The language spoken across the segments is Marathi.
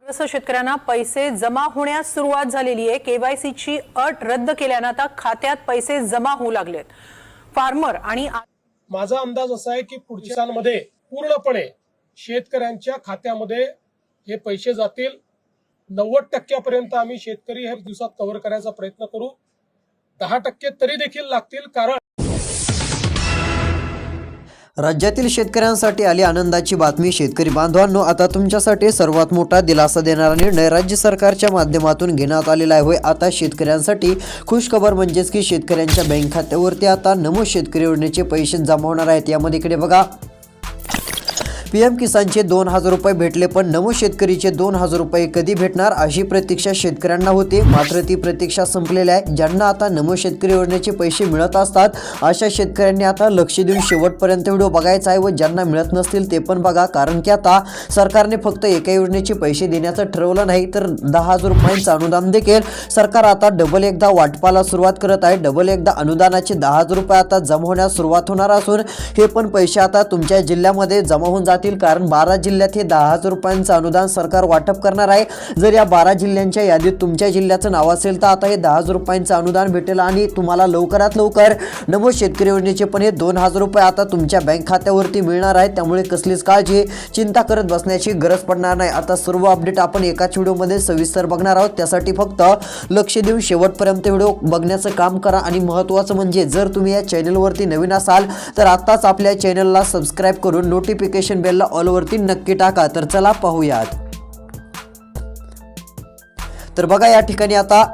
तसं शेतकऱ्यांना पैसे जमा होण्यास सुरुवात झालेली आहे। केवायसीची अट रद्द केल्याने आता खात्यात पैसे जमा होऊ लागलेत। फार्मर आणि माझा अंदाज असा आहे की पुढच्या दिवसांमध्ये पूर्णपणे शेतकऱ्यांच्या खात्यामध्ये हे पैसे जातील। 90% पर्यंत आम्ही शेतकरी हे दिवसात कव्हर करायचा प्रयत्न करू। 10% तरी देखील लागतील, कारण राज्यातील शेतकऱ्यांसाठी आली आनंदाची बातमी। शेतकरी बांधवांनो, आता तुमच्यासाठी सर्वात मोठा दिलासा देणारा निर्णय राज्य सरकारच्या माध्यमातून घेण्यात आलेला आहे। होय, आता शेतकऱ्यांसाठी खुशखबर म्हणजेच की शेतकऱ्यांच्या बँक खात्यावरती आता नमो शेतकरी योजनेचे पैसे जमा होणार आहेत। यामध्ये इकडे बघा, पीएम किसानचे 2000 रुपये भेटले, पण नमो शेतकरीचे 2000 रुपये कधी भेटणार अशी प्रतीक्षा शेतकऱ्यांना होती। मात्र ती प्रतीक्षा संपलेली आहे। ज्यांना आता नमो शेतकरी योजनेचे पैसे मिळत असतात अशा शेतकऱ्यांनी आता लक्ष देऊन शेवटपर्यंत व्हिडिओ बघायचा आहे व ज्यांना मिळत नसतील ते पण बघा, कारण की आता सरकारने फक्त एका योजनेचे पैसे देण्याचं ठरवलं नाही, तर 10,000 रुपयांचं अनुदान देखील सरकार आता डबल एकदा वाटपाला सुरुवात करत आहे। डबल एकदा अनुदानाचे 10,000 रुपये आता जमा होण्यास सुरुवात होणार असून हे पण पैसे आता तुमच्या जिल्ह्यामध्ये जमा होऊन कारण 12 जिल्ह्यात हे 10,000 रुपयांचं अनुदान सरकार वाटप करणार आहे। जर या 12 जिल्ह्यांच्या यादीत तुमच्या जिल्ह्याचं नाव असेल तर आता हे 10,000 रुपयांचं अनुदान भेटेल आणि तुम्हाला लवकरात लवकर नमो शेतकरी योजनेचे पण हे 2,000 रुपये आता तुमच्या बँक खात्यावरती मिळणार आहेत। त्यामुळे कसलीच काळजी चिंता करत बसण्याची गरज पडणार नाही। आता सर्व अपडेट आपण एकाच व्हिडिओमध्ये सविस्तर बघणार आहोत। त्यासाठी फक्त लक्ष देऊन शेवटपर्यंत व्हिडिओ बघण्याचं काम करा आणि महत्त्वाचं म्हणजे जर तुम्ही या चॅनलवरती नवीन असाल तर आताच आपल्या चॅनलला सबस्क्राइब करून नोटिफिकेशन बेल ऑल वरती नक्की टाका। तर चला पाहूयात। तर बघा, या ठिकाणी आता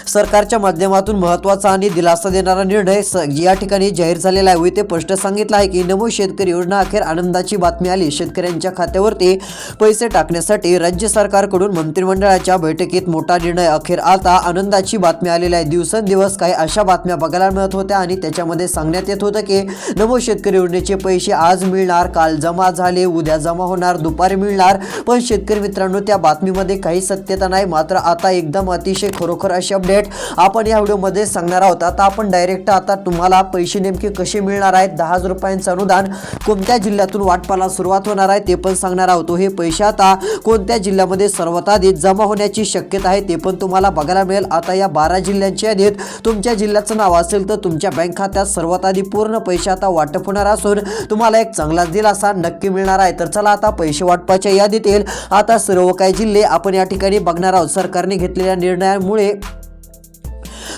सरकारच्या माध्यमातून महत्त्वाचा आणि दिलासा देणारा निर्णय या ठिकाणी जाहीर झालेला आहे। ते स्पष्ट सांगितलं आहे की नमो शेतकरी योजना अखेर आनंदाची बातमी आली। शेतकऱ्यांच्या खात्यावरती पैसे टाकण्यासाठी राज्य सरकारकडून मंत्रिमंडळाच्या बैठकीत मोठा निर्णय। अखेर आता आनंदाची बातमी आलेली आहे। दिवसेंदिवस काही अशा बातम्या बघायला मिळत होत्या आणि त्याच्यामध्ये सांगण्यात येत होतं की नमो शेतकरी योजनेचे पैसे आज मिळणार, काल जमा झाले, उद्या जमा होणार, दुपारी मिळणार, पण शेतकरी मित्रांनो त्या बातमीमध्ये काही सत्यता नाही। मात्र आता एकदम अतिशय खरोखर अशी अपडेट आपण या व्हिडिओमध्ये सांगणार आहोत। आता आपण डायरेक्ट आता तुम्हाला पैसे नेमके कसे मिळणार आहेत, 10,000 रुपयांचं अनुदान कोणत्या जिल्ह्यातून वाटपाला सुरुवात होणार आहे ते पण सांगणार आहोत। हे पैसे आता कोणत्या जिल्ह्यामध्ये सर्वात आधी जमा होण्याची शक्यता आहे ते पण तुम्हाला बघायला मिळेल। आता या 12 जिल्ह्यांच्या यादीत तुमच्या जिल्ह्याचं नाव असेल तर तुमच्या बँक खात्यात सर्वात आधी पूर्ण पैसे आता वाटप होणार असून तुम्हाला एक चांगला दिलासा नक्की मिळणार आहे। तर चला आता पैसे वाटपाच्या यादीतील आता सर्व काही जिल्हे आपण या ठिकाणी बघणार आहोत। सरकारने घेतलेल्या निर्णयामुळे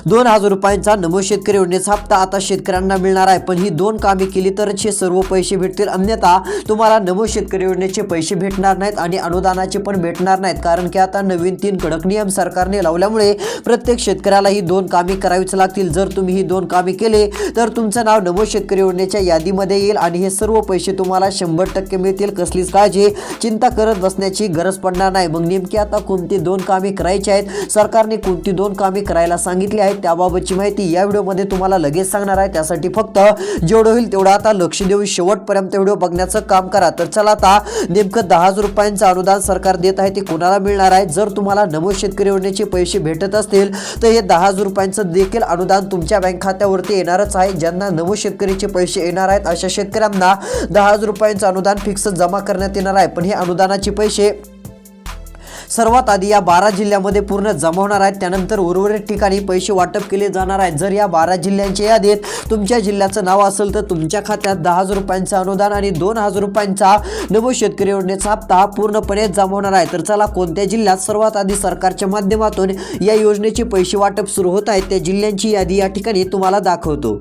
2,000 रुपयांचा नमो शेतकरी योजनेचा हप्ता आता शेतकऱ्यांना मिळणार आहे, पण ही 2 कामे केली तरच हे सर्व पैसे भेटतील, अन्यथा तुम्हाला नमो शेतकरी योजनेचे पैसे भेटणार नाहीत आणि अनुदानाचे पण भेटणार नाहीत। कारण की आता नवीन 3 कडक नियम सरकारने लावल्यामुळे प्रत्येक शेतकऱ्याला ही 2 कामे करावीच लागतील। जर तुम्ही ही 2 कामे केले तर तुमचं नाव नमो शेतकरी योजनेच्या यादीमध्ये येईल आणि हे सर्व पैसे तुम्हाला 100% मिळतील। कसलीच काळजी चिंता करत बसण्याची गरज पडणार नाही। मग नेमकी आता कोणती 2 कामे करायची आहेत, सरकारने कोणती 2 कामे करायला सांगितली आहेत त्याबाबतची माहिती या व्हिडिओमध्ये तुम्हाला लगेच सांगणार आहे। त्यासाठी फक्त जेवढं होईल तेवढं आता लक्ष देऊन शेवटपर्यंत व्हिडिओ बघण्याचं काम करा। तर चला आता नेमकं 10,000 रुपयांचं अनुदान सरकार देत आहे ते कोणाला मिळणार आहे। जर तुम्हाला नमो शेतकरी योजनेचे पैसे भेटत असतील तर हे 10,000 रुपयांचं देखील अनुदान तुमच्या बँक खात्यावरती येणारच आहे। ज्यांना नमो शेतकरीचे पैसे येणार आहेत अशा शेतकऱ्यांना 10,000 रुपयांचं अनुदान फिक्स जमा करण्यात येणार आहे, पण हे अनुदानाचे पैसे सर्वात आधी या 12 जिल्ह्यामध्ये पूर्ण जमा होणार आहेत। त्यानंतर उर्वरित ठिकाणी पैसे वाटप केले जाणार आहेत। जर या 12 जिल्ह्यांच्या यादीत तुमच्या जिल्ह्याचं नाव असेल तर तुमच्या खात्यात 10,000 रुपयांचं अनुदान आणि 2,000 रुपयांचा नमो शेतकरी योजनेचा हप्ता पूर्णपणे जमा होणार आहे। तर चला कोणत्या जिल्ह्यात सर्वात आधी सरकारच्या माध्यमातून या योजनेचे पैसे वाटप सुरू होत आहेत त्या जिल्ह्यांची यादी या ठिकाणी तुम्हाला दाखवतो।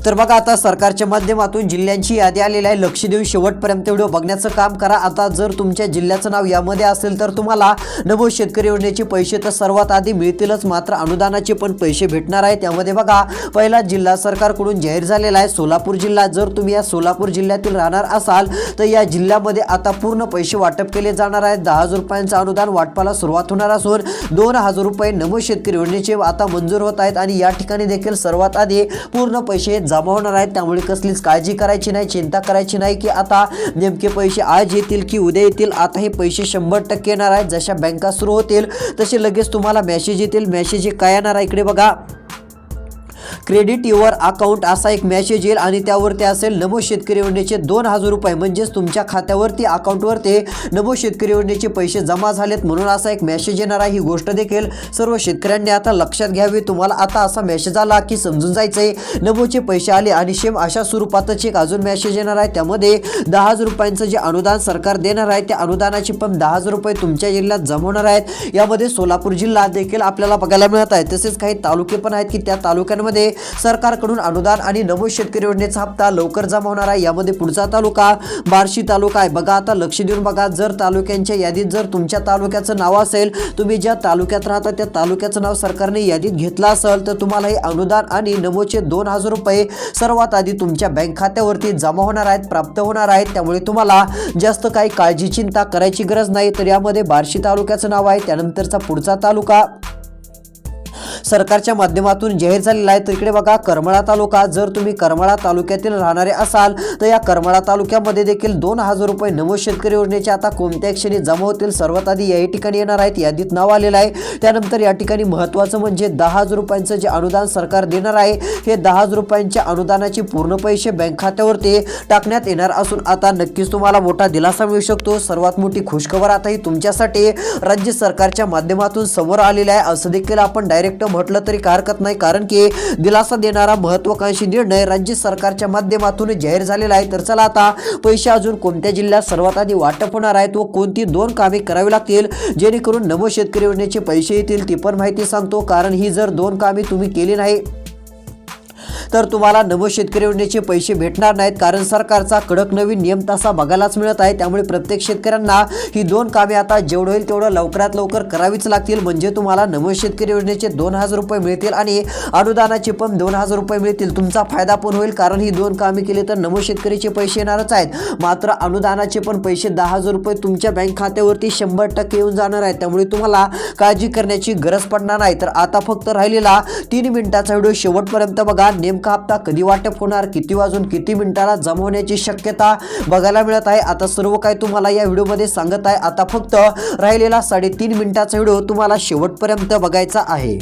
तर बघा, आता सरकारच्या माध्यमातून जिल्ह्यांची यादी आलेली आहे। लक्ष देऊन शेवटपर्यंत व्हिडिओ बघण्याचं काम करा। आता जर तुमच्या जिल्ह्याचं नाव यामध्ये असेल तर तुम्हाला नमो शेतकरी योजनेचे पैसे तर सर्वात आधी मिळतीलच, मात्र अनुदानाचे पण पैसे भेटणार आहेत। त्यामध्ये बघा, पहिला जिल्हा सरकारकडून जाहीर झालेला आहे सोलापूर जिल्हा। जर तुम्ही या सोलापूर जिल्ह्यातील राहणार असाल तर या जिल्ह्यामध्ये आता पूर्ण पैसे वाटप केले जाणार आहेत। 10,000 रुपयांचं अनुदान वाटपाला सुरुवात होणार असून 2,000 रुपये नमो शेतकरी योजनेचे आता मंजूर होत आहेत आणि या ठिकाणी देखील सर्वात आधी पूर्ण पैसे जमा होणार आहेत। त्यामुळे कसलीच काळजी करायची नाही, चिंता करायची नाही की आता नेमके पैसे आज येतील की उद्या येतील। आता हे पैसे 100% येणार आहेत। जशा बँका सुरू होतील तसे लगेच तुम्हाला मेसेज येतील। मेसेज काय येणार आहे इकडे बघा, क्रेडिट युअर अकाउंट असा एक मेसेज येईल आणि त्यावरती असेल नमो शेतकरी योजनेचे 2000 रुपये, म्हणजेच तुमच्या खात्यावरती अकाउंटवरती नमो शेतकरी योजनेचे पैसे जमा झालेत म्हणून असा एक मेसेज येणार आहे। ही गोष्ट देखील सर्व शेतकऱ्यांनी आता लक्षात घ्यावी। तुम्हाला आता असा मेसेज आला की समजून जायचंय नमोचे पैसे आले आणि सेम अशा स्वरूपातच एक अजून मेसेज येणार आहे। त्यामध्ये 10,000 रुपयांचं जे अनुदान सरकार देणार आहे त्या अनुदानाची पण 10,000 रुपये तुमच्या जिल्ह्यात जमा होणार आहेत। यामध्ये सोलापूर जिल्हा देखील आपल्याला बघायला मिळत आहे। तसेच काही तालुके पण आहेत की त्या तालुक्यांमध्ये सरकारकडून अनुदान आणि नमो शेतकरी योजनेचा हप्ता लवकर जमा होणार आहे। यामध्ये पुढचा तालुका बार्शी तालुका आहे। बघा आता लक्ष देऊन बघा, जर तालुक्यांच्या यादीत जर तुमच्या तालुक्याचं नाव असेल, तुम्ही ज्या तालुक्यात राहता त्या तालुक्याचं नाव सरकारने यादीत घेतलं असेल तर तुम्हाला हे अनुदान आणि नमोचे 2000 रुपये सर्वात आधी तुमच्या बँक खात्यावरती जमा होणार आहेत, प्राप्त होणार आहेत। त्यामुळे तुम्हाला जास्त काही काळजी चिंता करायची गरज नाही। तर यामध्ये बार्शी तालुक्याचं नाव आहे, त्यानंतरचा पुढचा तालुका सरकारच्या माध्यमातून जाहीर झालेला आहे। तर इकडे बघा करमाळा तालुका, जर तुम्ही करमाळा तालुक्यातील राहणारे असाल तर या करमाळा तालुक्यामध्ये देखील 2000 रुपये नमो शेतकरी योजनेचे आता कोणत्या क्षणी जमा होतील सर्वात आधी या ठिकाणी येणार आहेत, यादीत नाव आलेलं आहे। त्यानंतर या ठिकाणी महत्त्वाचं म्हणजे 10,000 रुपयांचं जे अनुदान सरकार देणार आहे हे 10,000 रुपयांच्या अनुदानाचे पूर्ण पैसे बँक खात्यावरती टाकण्यात येणार असून आता नक्कीच तुम्हाला मोठा दिलासा मिळू शकतो। सर्वात मोठी खुशखबर आता ही तुमच्यासाठी राज्य सरकारच्या माध्यमातून समोर आलेली आहे असं देखील आपण डायरेक्ट म्हटलं तरी हरकत नाही, कारण की दिलासा देणारा महत्त्वाकांक्षी निर्णय राज्य सरकारच्या माध्यमातून जाहीर झालेला आहे। तर चला आता पैसे अजून कोणत्या जिल्ह्यात सर्वात आधी वाटप होणार आहेत व कोणती 2 कामे करावी लागतील जेणेकरून नमो शेतकरी योजनेचे पैसे येतील ती पण माहिती सांगतो। कारण ही जर 2 कामे तुम्ही केली नाही तर तुम्हाला नमो शेतकरी योजनेचे पैसे भेटणार नाहीत, कारण सरकारचा कडक नवीन नियम तसा बघायलाच मिळत आहे। त्यामुळे प्रत्येक शेतकऱ्यांना ही 2 कामे आता जेवढं होईल तेवढं लवकरात लवकर करावीच लागतील, म्हणजे तुम्हाला नमो शेतकरी योजनेचे 2000 रुपये मिळतील आणि अनुदानाचे पण 2000 रुपये मिळतील। तुमचा फायदा पण होईल, कारण ही 2 कामे केली तर नमो शेतकरीचे पैसे येणारच आहेत, मात्र अनुदानाचे पण पैसे 10,000 रुपये तुमच्या बँक खात्यावरती 100% येऊन जाणार आहेत। त्यामुळे तुम्हाला काळजी करण्याची गरज पडणार नाही। तर आता फक्त राहिलेला 3 मिनिटाचा व्हिडिओ शेवटपर्यंत बघा। नेमका हप्ता कधी वाटप होणार, किती वाजून किती मिनिटाला जमा होण्याची शक्यता बघायला मिळत आहे, आता सर्व काही तुम्हाला या व्हिडिओमध्ये सांगत आहे। आता फक्त राहिलेला 3.5 मिनिटाचा व्हिडिओ तुम्हाला शेवटपर्यंत बघायचा आहे।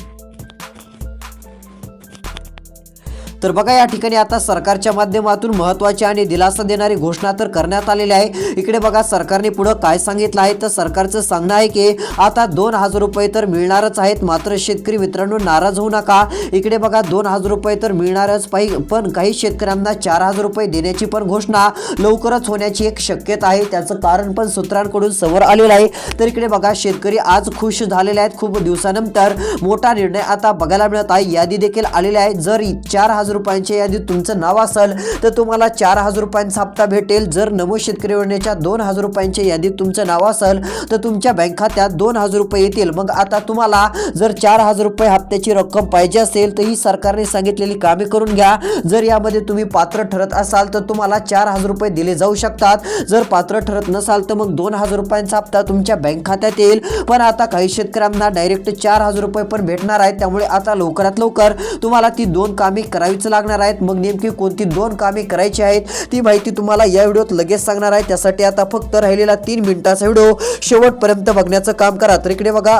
तर बघा या ठिकाणी आता सरकारच्या माध्यमातून महत्त्वाची आणि दिलासा देणारी घोषणा तर करण्यात आलेली आहे। इकडे बघा सरकारने पुढे काय सांगितलं आहे, तर सरकारचं सांगणं आहे की आता 2000 रुपये तर मिळणारच आहेत, मात्र शेतकरी मित्रांनो नाराज होऊ नका। इकडे बघा 2000 रुपये तर मिळणारच पाहिजे, पण काही शेतकऱ्यांना 4000 रुपये देण्याची पण घोषणा लवकरच होण्याची एक शक्यता आहे। त्याचं कारण पण सूत्रांकडून समोर आलेलं आहे। तर इकडे बघा शेतकरी आज खुश झालेले आहेत, खूप दिवसानंतर मोठा निर्णय आता बघायला मिळत आहे। यादी देखील आलेली आहे, जर 4000 रुपयांच्या यादीत तुमचं नाव असेल तर तुम्हाला 4000 रुपयांचा हप्ता भेटेल। जर नमो शेतकरी योजनेच्या 2000 रुपयांच्या यादीत तुमचं नाव असेल तर तुमच्या बँक खात्यात 2000 रुपये येतील। मग आता तुम्हाला जर 4000 रुपये हप्त्याची रक्कम पाहिजे असेल तर ही सरकारने सांगितलेली कामे करून घ्या। जर यामध्ये तुम्ही पात्र ठरत असाल तर तुम्हाला 4000 रुपये दिले जाऊ शकतात, जर पात्र ठरत नसाल तर मग 2000 रुपयांचा हप्ता तुमच्या बँक खात्यात येईल। पण आता काही शेतकऱ्यांना डायरेक्ट 4000 रुपये पण भेटणार आहेत, त्यामुळे आता लवकरात लवकर तुम्हाला ती 2 कामे करावी लागणार आहेत। मग नेमकी कोणती 2 कामे करायची आहेत ती माहिती तुम्हाला या व्हिडिओत लगेच सांगणार आहे। त्यासाठी आता फक्त राहिलेला 3 मिनिटाचा व्हिडिओ शेवटपर्यंत बघण्याचं काम करा। तर इकडे बघा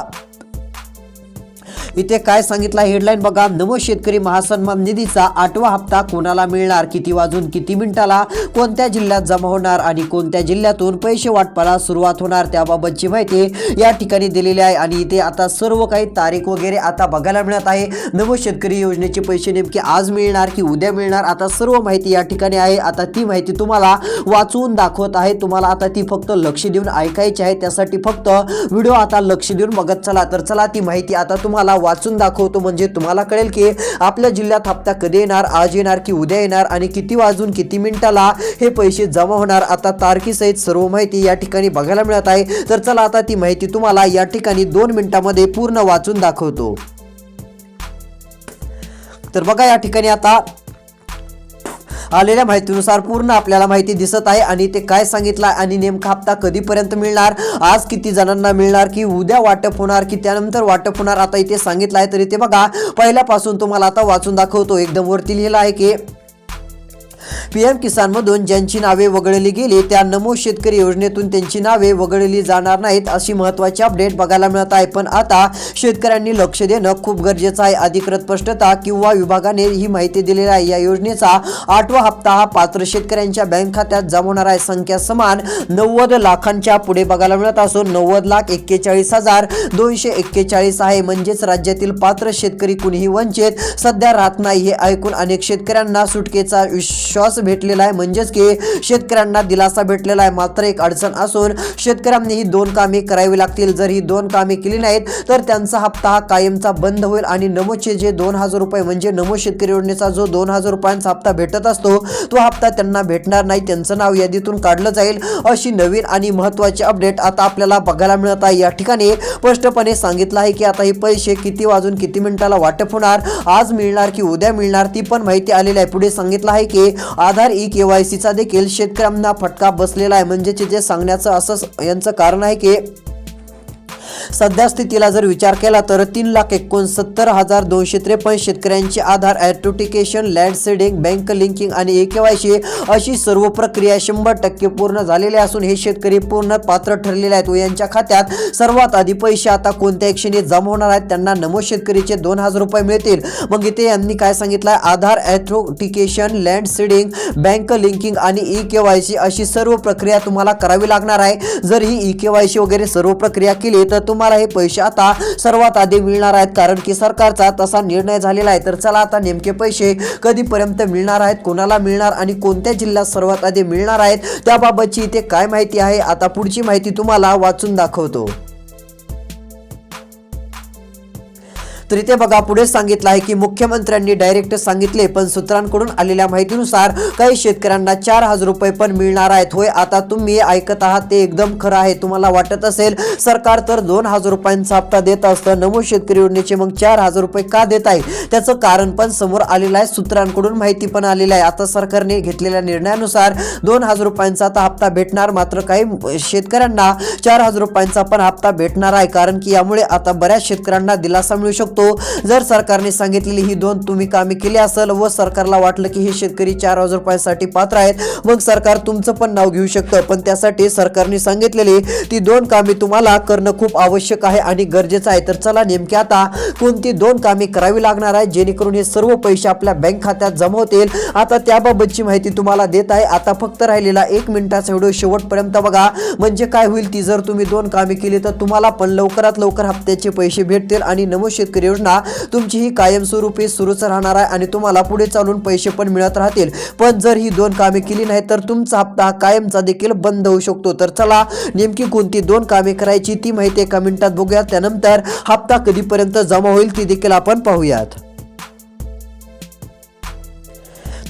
इथे काय सांगितलं हेडलाईन बघा, नमो शेतकरी महासन्मान निधीचा 8वा हप्ता कोणाला मिळणार, किती वाजून किती मिनिटाला, कोणत्या जिल्ह्यात जमा होणार आणि कोणत्या जिल्ह्यातून पैसे वाटपाला सुरुवात होणार त्याबाबतची माहिती या ठिकाणी दिलेली आहे। आणि इथे आता सर्व काही तारीख वगैरे आता बघायला मिळत आहे। नमो शेतकरी योजनेचे पैसे नेमके आज मिळणार की उद्या मिळणार, आता सर्व माहिती या ठिकाणी आहे। आता ती माहिती तुम्हाला वाचून दाखवत आहे, तुम्हाला आता ती फक्त लक्ष देऊन ऐकायची आहे। त्यासाठी फक्त व्हिडिओ आता लक्ष देऊन बघत चला। तर चला ती माहिती आता तुम्हाला वाचून दाखवतो, म्हणजे तुम्हाला कळेल की आपल्या जिल्ह्यात हप्ता कधी येणार, आज येणार की उद्या येणार आणि किती वाजून किती मिनिटाला हे पैसे जमा होणार। आता तारखेसहित सर्व माहिती या ठिकाणी बघायला मिळत आहे। तर चला आता ती माहिती तुम्हाला या ठिकाणी 2 मिनिटांमध्ये पूर्ण वाचून दाखवतो। तर बघा या ठिकाणी आता आलेल्या माहितीनुसार पूर्ण आपल्याला माहिती दिसत आहे आणि ते काय सांगितलं आणि नेमका हप्ता कधीपर्यंत मिळणार, आज किती जणांना मिळणार की उद्या वाटप होणार की त्यानंतर वाटप होणार, आता इथे सांगितलं आहे। तर इथे बघा पहिल्यापासून तुम्हाला आता वाचून दाखवतो। एकदम वरती लिहिलं आहे की PM किसान मधून ज्यांची नावे वगळली गेली त्या नमो शेतकरी योजनेतून त्यांची नावे वगळली जाणार नाहीत अशी महत्त्वाची अपडेट बघायला मिळत आहे। पण आता शेतकऱ्यांनी लक्ष देणं खूप गरजेचं आहे। अधिकृत स्पष्टता किंवा विभागाने ही माहिती दिलेली आहे। या योजनेचा 8वा हप्ता हा पात्र शेतकऱ्यांच्या बँक खात्यात जमा होणार आहे। संख्या समान 90 लाखांच्या पुढे बघायला मिळत असून 90,41,241 आहे। म्हणजेच राज्यातील पात्र शेतकरी कुणीही वंचित सध्या राहत नाही। हे ऐकून अनेक शेतकऱ्यांना सुटकेचा विश्वास भेटलेला आहे, म्हणजेच की शेतकऱ्यांना दिलासा भेटलेला आहे। मात्र एक अडचण असून शेतकऱ्यांनी ही 2 कामे करावी लागतील। जर ही 2 कामे केली नाहीत तर त्यांचा हप्ता हा कायमचा बंद होईल आणि नमोचे जे 2,000 रुपये म्हणजे नमो शेतकरी योजनेचा जो 2,000 रुपयांचा हप्ता भेटत असतो तो हप्ता त्यांना भेटणार नाही, त्यांचं नाव यादीतून काढलं जाईल। अशी नवीन आणि महत्त्वाची अपडेट आता आपल्याला बघायला मिळत आहे। या ठिकाणी स्पष्टपणे सांगितलं आहे की आता हे पैसे किती वाजून किती मिनिटाला वाटप होणार, आज मिळणार की उद्या मिळणार ती पण माहिती आलेली आहे। पुढे सांगितलं आहे की आधार ई-KYC चा देखील शेतकऱ्यांना फटका बसलेला आहे। म्हणजे जे सांगण्याचं असं यांचं कारण आहे की सध्या स्थितीला जर विचार केला तर 3,69,253 शेतकऱ्यांची Aadhaar authentication, land seeding, bank linking आणि ई-KYC अशी सर्व प्रक्रिया 100% पूर्ण झालेली असून हे शेतकरी पूर्ण पात्र ठरलेले आहेत व यांच्या खात्यात सर्वात आधी पैसे आता कोणत्या क्षणी जमा होणार आहेत, त्यांना नमो शेतकरीचे 2,000 रुपये मिळतील। मग इथे यांनी काय सांगितलं आहे, Aadhaar authentication, land seeding, bank linking आणि ई-KYC अशी सर्व प्रक्रिया तुम्हाला करावी लागणार आहे। जर ही ई-KYC वगैरे सर्व प्रक्रिया केली तर तुम्हाला हे पैसे आता सर्वात आधी मिळणार आहेत, कारण की सरकारचा तसा निर्णय झालेला आहे। तर चला आता नेमके पैसे कधीपर्यंत मिळणार आहेत, कोणाला मिळणार आणि कोणत्या जिल्ह्यात सर्वात आधी मिळणार आहेत त्याबाबतची इथे काय माहिती आहे, आता पुढची माहिती तुम्हाला वाचून दाखवतो। तर इथे बघा पुढे सांगितलं आहे की मुख्यमंत्र्यांनी डायरेक्ट सांगितले, पण सूत्रांकडून आलेल्या माहितीनुसार काही शेतकऱ्यांना 4,000 रुपये पण मिळणार आहेत। होय, आता तुम्ही ऐकत आहात ते एकदम खरं आहे। तुम्हाला वाटत असेल सरकार तर 2,000 रुपयांचा हप्ता देत असतं, नमो शेतकरी योजनेचे मग 4,000 रुपये का देत आहे, त्याचं कारण पण समोर आलेलं आहे, सूत्रांकडून माहिती पण आलेली आहे। आता सरकारने घेतलेल्या निर्णयानुसार 2,000 रुपयांचा आता हप्ता भेटणार, मात्र काही शेतकऱ्यांना 4,000 रुपयांचा पण हप्ता भेटणार आहे, कारण की यामुळे आता बऱ्याच शेतकऱ्यांना दिलासा मिळू शकतो। जर सरकारने सांगितलेली ही 2 तुम्ही कामे केली असेल व सरकारला वाटलं की हे शेतकरी 4,000 रुपयांसाठी पात्र आहेत, मग सरकार तुमचं पण नाव घेऊ शकतं। पण त्यासाठी सरकारने सांगितलेली ती 2 कामे तुम्हाला करणं खूप आवश्यक आहे आणि गरजेचं आहे। तर चला नेमकी आता कोणती 2 कामे करावी लागणार आहे जेणेकरून हे सर्व पैसे आपल्या बँक खात्यात जमा होतील, आता त्याबाबतची माहिती तुम्हाला देत आहे। आता फक्त राहिलेला 1 मिनिटाचा व्हिडिओ शेवटपर्यंत बघा, म्हणजे काय होईल ती जर तुम्ही 2 कामे केली तर तुम्हाला पण लवकरात लवकर हप्त्याचे पैसे भेटतील आणि नमो शेतकरी योजना तुमची ही कायमस्वरूपी सुरूच राहणार आहे आणि तुम्हाला पुढे चालून पैसे पण मिळत राहतील। पण जर ही 2 कामे केली नाही तर तुमचा हप्ता कायमचा देखील बंद होऊ शकतो। तर चला नेमकी कोणती 2 कामे करायची ती माहिती एका मिनिटात बघूया, त्यानंतर हप्ता कधीपर्यंत जमा होईल ती देखील आपण पाहूयात।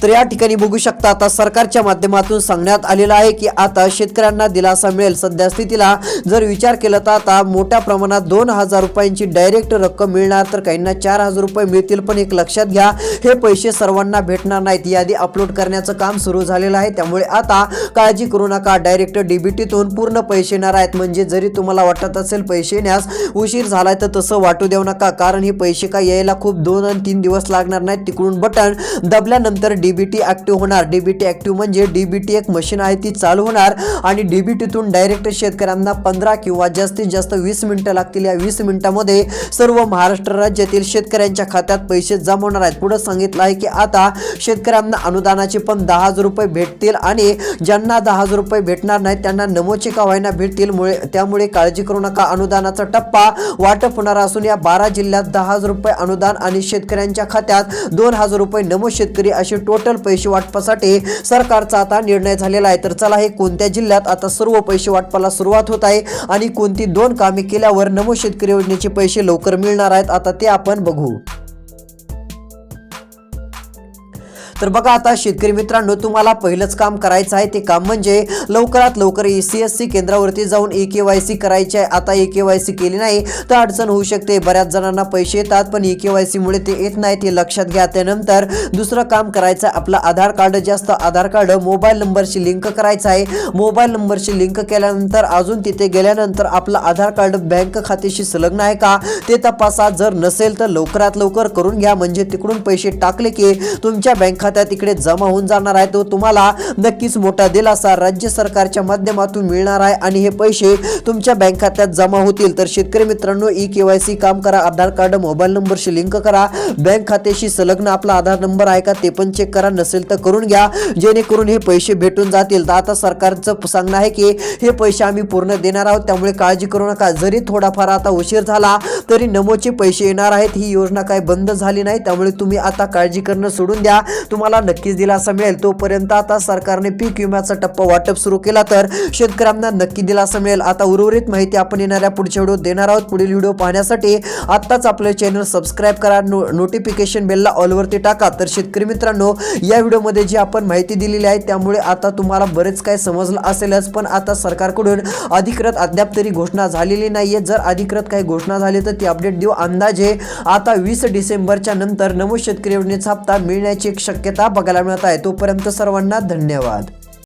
तर या ठिकाणी बघू शकता आता सरकारच्या माध्यमातून सांगण्यात आलेलं आहे की आता शेतकऱ्यांना दिलासा मिळेल। सध्या स्थितीला जर विचार केला तर आता मोठ्या प्रमाणात 2,000 रुपयांची डायरेक्ट रक्कम मिळणार, तर काहींना 4,000 रुपये मिळतील। पण एक लक्षात घ्या, हे पैसे सर्वांना भेटणार नाहीत, यादी अपलोड करण्याचं काम सुरू झालेलं आहे, त्यामुळे आता काळजी करू नका, डायरेक्ट डीबीटीतून पूर्ण पैसे येणार आहेत। म्हणजे जरी तुम्हाला वाटत असेल पैसे येण्यास उशीर झालाय तर तसं वाटू देऊ नका, कारण हे पैसे काय यायला खूप 2 आणि 3 दिवस लागणार नाहीत। तिकडून बटन दाबल्यानंतर डीबीटी ऍक्टिव्ह होणार। डीबीटी ऍक्टिव्ह म्हणजे डीबीटी एक मशीन आहे ती चालू होणार आणि डीबीटीतून डायरेक्ट शेतकऱ्यांना 15 किंवा जास्तीत जास्त 20 मिनिटं लागतील। या 20 मिनिटांमध्ये सर्व महाराष्ट्र राज्यातील शेतकऱ्यांच्या खात्यात पैसे जमा होणार आहेत। पुढे सांगितलं आहे की आता शेतकऱ्यांना अनुदानाचे पण 10,000 रुपये भेटतील आणि ज्यांना 10,000 रुपये भेटणार नाहीत त्यांना नमोचे का व्हायना भेटतील, त्यामुळे काळजी करू नका। अनुदानाचा टप्पा वाटप होणार असून या 12 जिल्ह्यात 10,000 रुपये अनुदान आणि शेतकऱ्यांच्या खात्यात 2,000 रुपये नमो शेतकरी असे टोटल पैसे वाटपासाठी सरकारचा आता निर्णय झालेला आहे। तर चला हे कोणत्या जिल्ह्यात आता सर्व पैसे वाटपाला सुरुवात होत आहे आणि कोणती 2 कामे केल्यावर नमो शेतकरी योजनेचे पैसे लवकर मिळणार आहेत आता ते आपण बघू। तर बघा आता शेतकरी मित्रांनो, तुम्हाला पहिलंच काम करायचं आहे, ते काम म्हणजे लवकरात लवकर CSC केंद्रावरती जाऊन ई-KYC करायचे आहे। आता ई-KYC केली नाही तर अडचण होऊ शकते, बऱ्याच जणांना पैसे येतात पण ई-KYC मुळे ते येत नाही, ते लक्षात घ्या। त्यानंतर दुसरं काम करायचं आहे, आपलं आधार कार्ड जे असतं आधार कार्ड मोबाईल नंबरशी लिंक करायचं आहे। मोबाईल नंबरशी लिंक केल्यानंतर अजून तिथे गेल्यानंतर आपलं आधार कार्ड बँक खात्याशी संलग्न आहे का ते तपासा, जर नसेल तर लवकरात लवकर करून घ्या, म्हणजे तिकडून पैसे टाकले की तुमच्या बँक खात्यात इकडे जमा होऊन जाणार आहे, तो तुम्हाला नक्कीच मोठा दिलासा राज्य सरकारच्या माध्यमातून मिळणार आहे आणि हे पैसे तुमच्या बँक खात्यात जमा होतील. तर शेतकरी मित्रांनो, ई-KYC काम करा, आधार कार्ड मोबाईल नंबरशी लिंक करा, बँक खात्याशी संलग्न आपला आधार नंबर आहे का ते पण चेक करा, नसेल तर करून घ्या, जेणेकरून हे पैसे भेटून जातील. तर आता सरकारचं सांगणं आहे की हे पैसे आम्ही पूर्ण देणार आहोत, त्यामुळे काळजी करू नका. जरी थोडाफार आता उशीर झाला तरी नमोचे पैसे येणार आहेत. ही योजना काही बंद झाली नाही, त्यामुळे तुम्ही आता काळजी करणं सोडून द्या, तुम्हाला नक्कीच दिलासा मिळेल. तोपर्यंत आता सरकारने पीक विम्याचा टप्पा वाटप सुरू केला तर शेतकऱ्यांना नक्की दिलासा मिळेल. आता उर्वरित माहिती आपण येणाऱ्या पुढच्या व्हिडिओ देणार आहोत. पुढील व्हिडिओ पाहण्यासाठी आत्ताच आपले चॅनल सबस्क्राईब करा, नोटिफिकेशन बेलला ऑलवरती टाका. तर शेतकरी मित्रांनो, या व्हिडिओमध्ये जी आपण माहिती दिलेली आहे त्यामुळे आता तुम्हाला बरेच काय समजलं असेलच, पण आता सरकारकडून अधिकृत अद्याप तरी घोषणा झालेली नाहीये. जर अधिकृत काही घोषणा झाली तर ती अपडेट देऊ. अंदाजे आता 20 डिसेंबरच्या नंतर नमो शेतकरी योजनेचा हप्ता मिळण्याची एक शक्यता बघायला मिळत आहे. तोपर्यंत सर्वांना धन्यवाद.